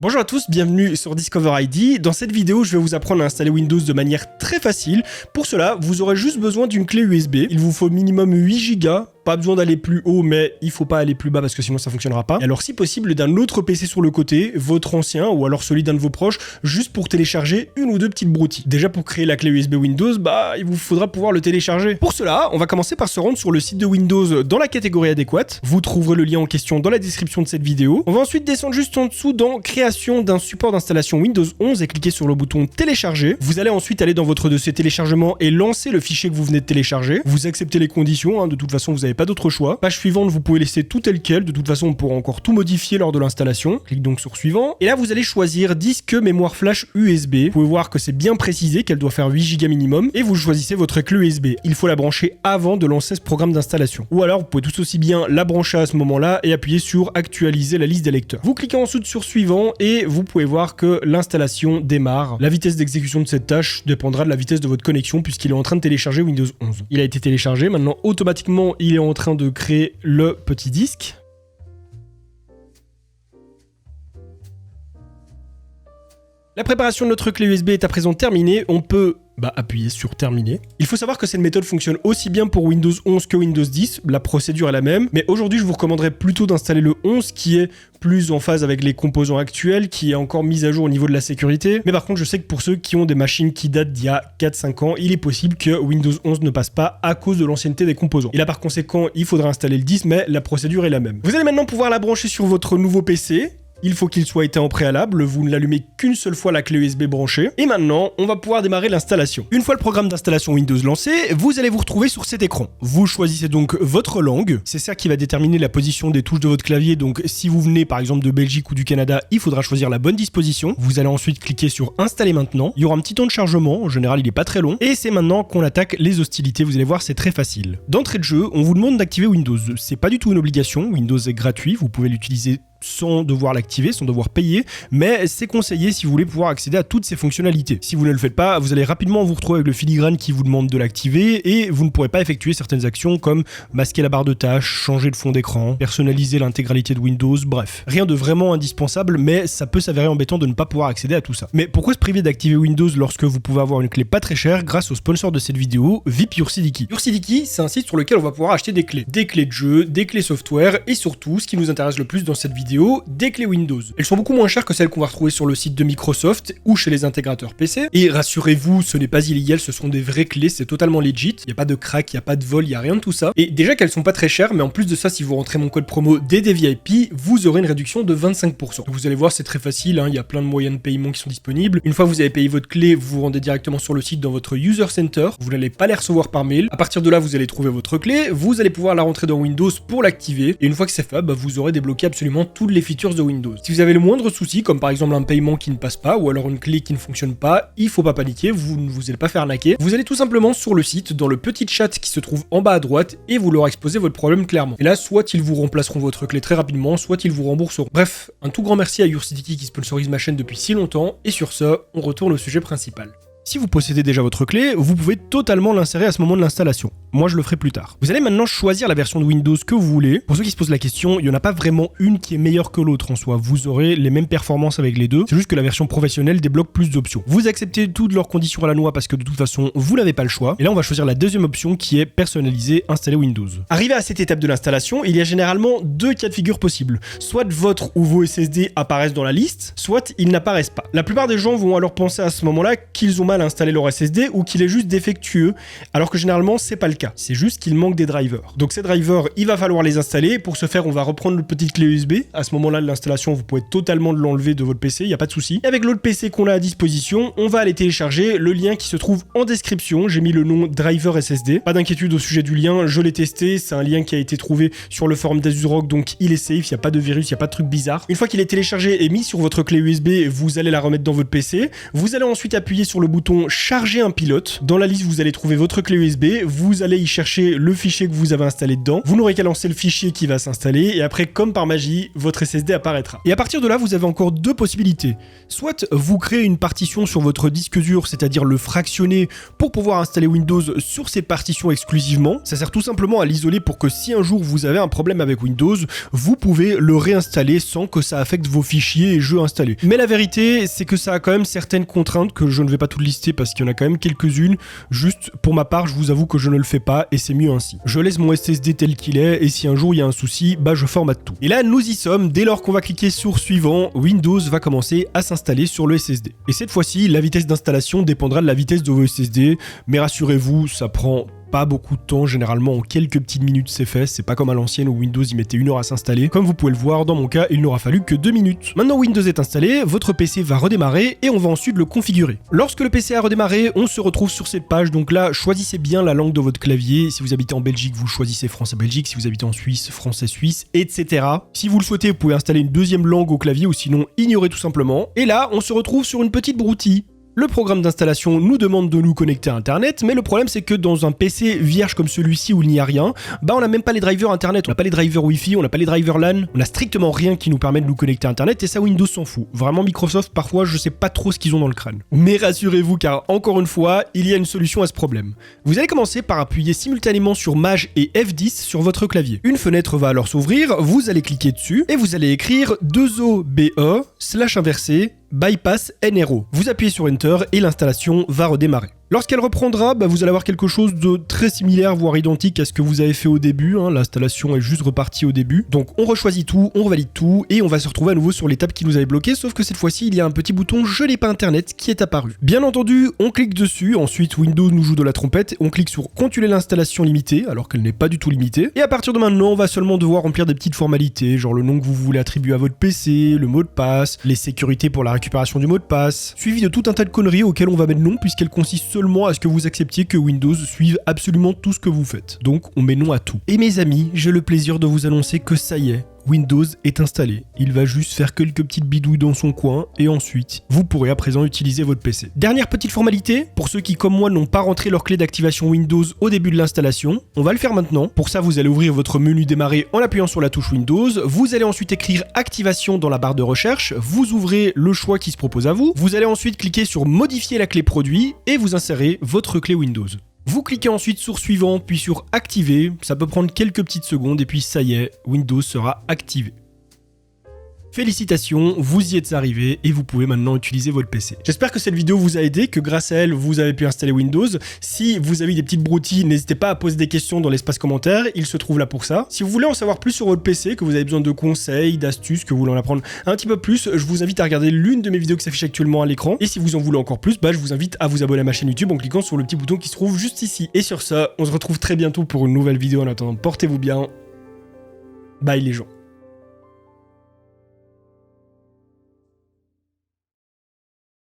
Bonjour à tous, bienvenue sur Discover ID. Dans cette vidéo, je vais vous apprendre à installer Windows de manière très facile. Pour cela, vous aurez juste besoin d'une clé USB. Il vous faut minimum 8 Go. Pas besoin d'aller plus haut, mais il faut pas aller plus bas parce que sinon ça fonctionnera pas. Et alors si possible d'un autre PC sur le côté, votre ancien ou alors celui d'un de vos proches, juste pour télécharger une ou deux petites broutilles. Déjà pour créer la clé USB Windows, il vous faudra pouvoir le télécharger. Pour cela, on va commencer par se rendre sur le site de Windows dans la catégorie adéquate. Vous trouverez le lien en question dans la description de cette vidéo. On va ensuite descendre juste en dessous dans création d'un support d'installation Windows 11 et cliquer sur le bouton télécharger. Vous allez ensuite aller dans votre dossier téléchargement et lancer le fichier que vous venez de télécharger. Vous acceptez les conditions, de toute façon vous n'avez pas d'autre choix. Page suivante, vous pouvez laisser tout tel quel. De toute façon, on pourra encore tout modifier lors de l'installation. Clique donc sur suivant. Et là, vous allez choisir disque mémoire flash USB. Vous pouvez voir que c'est bien précisé qu'elle doit faire 8 Go minimum. Et vous choisissez votre clé USB. Il faut la brancher avant de lancer ce programme d'installation. Ou alors, vous pouvez tout aussi bien la brancher à ce moment-là et appuyer sur actualiser la liste des lecteurs. Vous cliquez ensuite sur suivant et vous pouvez voir que l'installation démarre. La vitesse d'exécution de cette tâche dépendra de la vitesse de votre connexion puisqu'il est en train de télécharger Windows 11. Il a été téléchargé. Maintenant, automatiquement, il est en train de créer le petit disque. La préparation de notre clé USB est à présent terminée. On peut appuyer sur terminer. Il faut savoir que cette méthode fonctionne aussi bien pour Windows 11 que Windows 10. La procédure est la même. Mais aujourd'hui, je vous recommanderais plutôt d'installer le 11 qui est plus en phase avec les composants actuels, qui est encore mis à jour au niveau de la sécurité. Mais par contre, je sais que pour ceux qui ont des machines qui datent d'il y a 4-5 ans, il est possible que Windows 11 ne passe pas à cause de l'ancienneté des composants. Et là, par conséquent, il faudra installer le 10, mais la procédure est la même. Vous allez maintenant pouvoir la brancher sur votre nouveau PC. Il faut qu'il soit éteint en préalable, vous ne l'allumez qu'une seule fois la clé USB branchée. Et maintenant, on va pouvoir démarrer l'installation. Une fois le programme d'installation Windows lancé, vous allez vous retrouver sur cet écran. Vous choisissez donc votre langue. C'est ça qui va déterminer la position des touches de votre clavier. Donc si vous venez par exemple de Belgique ou du Canada, il faudra choisir la bonne disposition. Vous allez ensuite cliquer sur Installer maintenant. Il y aura un petit temps de chargement, en général il n'est pas très long. Et c'est maintenant qu'on attaque les hostilités. Vous allez voir, c'est très facile. D'entrée de jeu, on vous demande d'activer Windows. C'est pas du tout une obligation. Windows est gratuit, vous pouvez l'utiliser sans devoir l'activer, sans devoir payer, mais c'est conseillé si vous voulez pouvoir accéder à toutes ces fonctionnalités. Si vous ne le faites pas, vous allez rapidement vous retrouver avec le filigrane qui vous demande de l'activer et vous ne pourrez pas effectuer certaines actions comme masquer la barre de tâches, changer de fond d'écran, personnaliser l'intégralité de Windows, bref. Rien de vraiment indispensable, mais ça peut s'avérer embêtant de ne pas pouvoir accéder à tout ça. Mais pourquoi se priver d'activer Windows lorsque vous pouvez avoir une clé pas très chère grâce au sponsor de cette vidéo, VIP YourCDKey. YourCDKey, c'est un site sur lequel on va pouvoir acheter des clés de jeu, des clés software et surtout, ce qui nous intéresse le plus dans cette vidéo, des clés Windows. Elles sont beaucoup moins chères que celles qu'on va retrouver sur le site de Microsoft ou chez les intégrateurs PC. Et rassurez-vous, ce n'est pas illégal, ce sont des vraies clés, c'est totalement legit. Il n'y a pas de crack, il n'y a pas de vol, il n'y a rien de tout ça. Et déjà qu'elles sont pas très chères, mais en plus de ça, si vous rentrez mon code promo DDVIP, vous aurez une réduction de 25%. Donc vous allez voir, c'est très facile, il y a plein de moyens de paiement qui sont disponibles. Une fois que vous avez payé votre clé, vous vous rendez directement sur le site dans votre User Center. Vous n'allez pas les recevoir par mail. À partir de là, vous allez trouver votre clé, vous allez pouvoir la rentrer dans Windows pour l'activer. Et une fois que c'est fait, vous aurez débloqué absolument toutes les features de Windows. Si vous avez le moindre souci, comme par exemple un paiement qui ne passe pas, ou alors une clé qui ne fonctionne pas, il faut pas paniquer, vous ne vous allez pas faire arnaquer. Vous allez tout simplement sur le site, dans le petit chat qui se trouve en bas à droite, et vous leur exposez votre problème clairement. Et là, soit ils vous remplaceront votre clé très rapidement, soit ils vous rembourseront. Bref, un tout grand merci à YourCDKey qui sponsorise ma chaîne depuis si longtemps, et sur ce, on retourne au sujet principal. Si vous possédez déjà votre clé, vous pouvez totalement l'insérer à ce moment de l'installation. Moi, je le ferai plus tard. Vous allez maintenant choisir la version de Windows que vous voulez. Pour ceux qui se posent la question, il n'y en a pas vraiment une qui est meilleure que l'autre en soi. Vous aurez les mêmes performances avec les deux. C'est juste que la version professionnelle débloque plus d'options. Vous acceptez toutes leurs conditions à la noix parce que de toute façon, vous n'avez pas le choix. Et là, on va choisir la deuxième option qui est personnaliser, installer Windows. Arrivé à cette étape de l'installation, il y a généralement deux cas de figure possibles. Soit votre ou vos SSD apparaissent dans la liste, soit ils n'apparaissent pas. La plupart des gens vont alors penser à ce moment-là qu'ils ont mal installé leur SSD ou qu'il est juste défectueux, alors que généralement c'est pas le cas, c'est juste qu'il manque des drivers. Donc ces drivers, il va falloir les installer. Pour ce faire, on va reprendre notre petite clé USB. À ce moment-là de l'installation, vous pouvez totalement l'enlever de votre PC, il n'y a pas de souci. Et avec l'autre PC qu'on a à disposition, on va aller télécharger le lien qui se trouve en description. J'ai mis le nom driver SSD. Pas d'inquiétude au sujet du lien, je l'ai testé, c'est un lien qui a été trouvé sur le forum d'Asusrock, donc il est safe, il n'y a pas de virus, il n'y a pas de truc bizarre. Une fois qu'il est téléchargé et mis sur votre clé USB, vous allez la remettre dans votre PC. Vous allez ensuite appuyer sur le bouton bouton charger un pilote. Dans la liste, vous allez trouver votre clé USB, vous allez y chercher le fichier que vous avez installé dedans. Vous n'aurez qu'à lancer le fichier qui va s'installer et après, comme par magie, votre SSD apparaîtra. Et à partir de là, vous avez encore deux possibilités. Soit vous créez une partition sur votre disque dur, c'est-à-dire le fractionner pour pouvoir installer Windows sur cette partition exclusivement. Ça sert tout simplement à l'isoler pour que si un jour vous avez un problème avec Windows, vous pouvez le réinstaller sans que ça affecte vos fichiers et jeux installés. Mais la vérité, c'est que ça a quand même certaines contraintes que je ne vais pas tout lister parce qu'il y en a quand même quelques-unes. Juste pour ma part, je vous avoue que je ne le fais pas et c'est mieux ainsi. Je laisse mon SSD tel qu'il est et si un jour il y a un souci, je formate tout. Et là, nous y sommes. Dès lors qu'on va cliquer sur suivant, Windows va commencer à s'installer sur le SSD. Et cette fois-ci, la vitesse d'installation dépendra de la vitesse de vos SSD, mais rassurez-vous, ça prend pas beaucoup de temps, généralement en quelques petites minutes c'est fait, c'est pas comme à l'ancienne où Windows y mettait 1 heure à s'installer. Comme vous pouvez le voir, dans mon cas, il n'aura fallu que 2 minutes. Maintenant Windows est installé, votre PC va redémarrer et on va ensuite le configurer. Lorsque le PC a redémarré, on se retrouve sur cette page, donc là, choisissez bien la langue de votre clavier. Si vous habitez en Belgique, vous choisissez français-Belgique, si vous habitez en Suisse, français-suisse, etc. Si vous le souhaitez, vous pouvez installer une deuxième langue au clavier ou sinon ignorer tout simplement. Et là, on se retrouve sur une petite broutille. Le programme d'installation nous demande de nous connecter à Internet, mais le problème c'est que dans un PC vierge comme celui-ci où il n'y a rien, on n'a même pas les drivers Internet, on n'a pas les drivers Wi-Fi, on n'a pas les drivers LAN, on n'a strictement rien qui nous permet de nous connecter à Internet et ça Windows s'en fout. Vraiment Microsoft parfois je sais pas trop ce qu'ils ont dans le crâne. Mais rassurez-vous car encore une fois, il y a une solution à ce problème. Vous allez commencer par appuyer simultanément sur Maj et F10 sur votre clavier. Une fenêtre va alors s'ouvrir, vous allez cliquer dessus et vous allez écrire 2OBE /inversé bypass NRO. Vous appuyez sur Enter et l'installation va redémarrer. Lorsqu'elle reprendra, vous allez avoir quelque chose de très similaire, voire identique à ce que vous avez fait au début. L'installation est juste repartie au début. Donc on rechoisit tout, on revalide tout et on va se retrouver à nouveau sur l'étape qui nous avait bloqué, sauf que cette fois-ci, il y a un petit bouton « Je n'ai pas Internet » qui est apparu. Bien entendu, on clique dessus, ensuite Windows nous joue de la trompette, on clique sur « Continuer l'installation limitée » alors qu'elle n'est pas du tout limitée. Et à partir de maintenant, on va seulement devoir remplir des petites formalités, genre le nom que vous voulez attribuer à votre PC, le mot de passe, les sécurités pour la récupération du mot de passe, suivi de tout un tas de conneries auxquelles on va mettre non puisqu'elles consistent seulement à ce que vous acceptiez que Windows suive absolument tout ce que vous faites. Donc on met non à tout. Et mes amis, j'ai le plaisir de vous annoncer que ça y est, Windows est installé. Il va juste faire quelques petites bidouilles dans son coin et ensuite, vous pourrez à présent utiliser votre PC. Dernière petite formalité, pour ceux qui comme moi n'ont pas rentré leur clé d'activation Windows au début de l'installation, on va le faire maintenant. Pour ça, vous allez ouvrir votre menu démarrer en appuyant sur la touche Windows. Vous allez ensuite écrire activation dans la barre de recherche. Vous ouvrez le choix qui se propose à vous. Vous allez ensuite cliquer sur modifier la clé produit et vous insérez votre clé Windows. Vous cliquez ensuite sur suivant, puis sur activer, ça peut prendre quelques petites secondes et puis ça y est, Windows sera activé. Félicitations, vous y êtes arrivés et vous pouvez maintenant utiliser votre PC. J'espère que cette vidéo vous a aidé, que grâce à elle, vous avez pu installer Windows. Si vous avez des petites broutilles, n'hésitez pas à poser des questions dans l'espace commentaire, il se trouve là pour ça. Si vous voulez en savoir plus sur votre PC, que vous avez besoin de conseils, d'astuces, que vous voulez en apprendre un petit peu plus, je vous invite à regarder l'une de mes vidéos qui s'affiche actuellement à l'écran. Et si vous en voulez encore plus, je vous invite à vous abonner à ma chaîne YouTube en cliquant sur le petit bouton qui se trouve juste ici. Et sur ça, on se retrouve très bientôt pour une nouvelle vidéo. En attendant, portez-vous bien. Bye les gens.